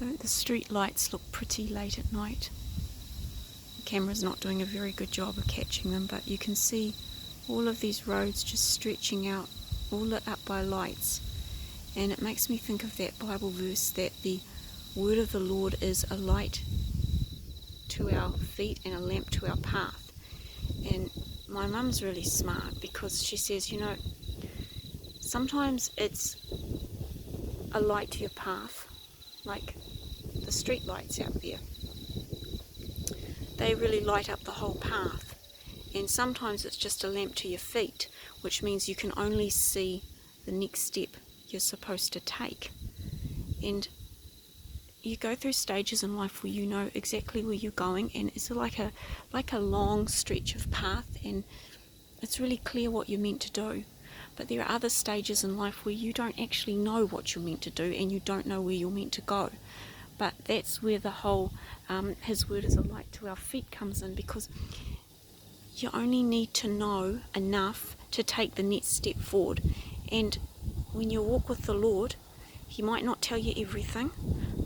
Don't the street lights look pretty late at night? The camera's not doing a very good job of catching them, but you can see all of these roads just stretching out, all lit up by lights. And it makes me think of that Bible verse that the word of the Lord is a light to our feet and a lamp to our path. And my mum's really smart, because she says, sometimes it's a light to your path, like the street lights out there. They really light up the whole path. And sometimes it's just a lamp to your feet, which means you can only see the next step you're supposed to take. And you go through stages in life where you know exactly where you're going, and it's like a long stretch of path, and it's really clear what you're meant to do. But there are other stages in life where you don't actually know what you're meant to do, and you don't know where you're meant to go. But that's where the whole His word is a light to our feet comes in, because you only need to know enough to take the next step forward. And when you walk with the Lord, He might not tell you everything,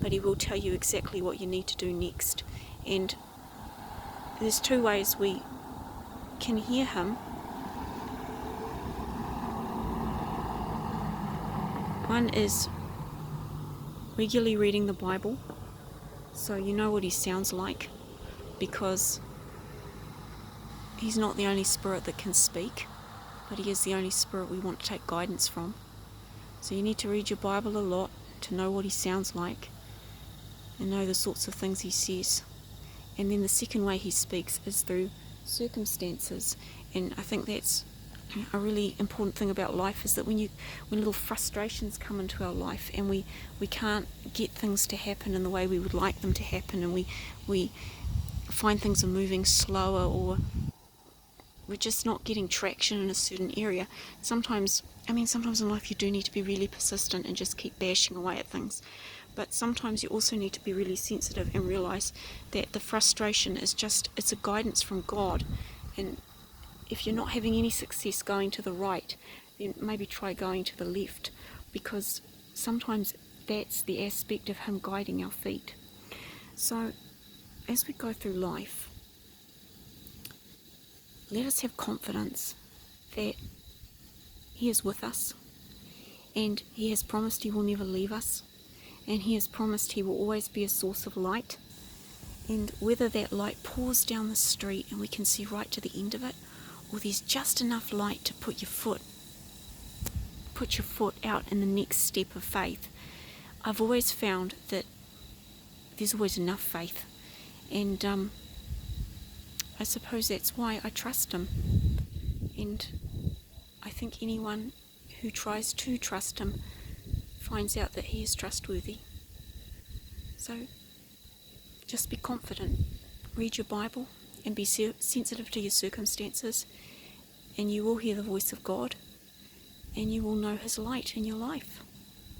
but He will tell you exactly what you need to do next. And there's two ways we can hear Him. One is regularly reading the Bible, so you know what He sounds like, because He's not the only spirit that can speak, but He is the only spirit we want to take guidance from. So you need to read your Bible a lot to know what He sounds like and know the sorts of things He says. And then the second way He speaks is through circumstances. And I think that's a really important thing about life, is that when little frustrations come into our life and we can't get things to happen in the way we would like them to happen, and we find things are moving slower, or we're just not getting traction in a certain area. Sometimes in life you do need to be really persistent and just keep bashing away at things. But sometimes you also need to be really sensitive and realize that the frustration is it's a guidance from God. And if you're not having any success going to the right, then maybe try going to the left, because sometimes that's the aspect of Him guiding our feet. So as we go through life, let us have confidence that He is with us, and He has promised He will never leave us, and He has promised He will always be a source of light. And whether that light pours down the street and we can see right to the end of it, or there's just enough light to put your foot out in the next step of faith, I've always found that there's always enough faith. And I suppose that's why I trust Him. And I think anyone who tries to trust Him finds out that He is trustworthy. So just be confident, read your Bible, and be sensitive to your circumstances, and you will hear the voice of God, and you will know His light in your life.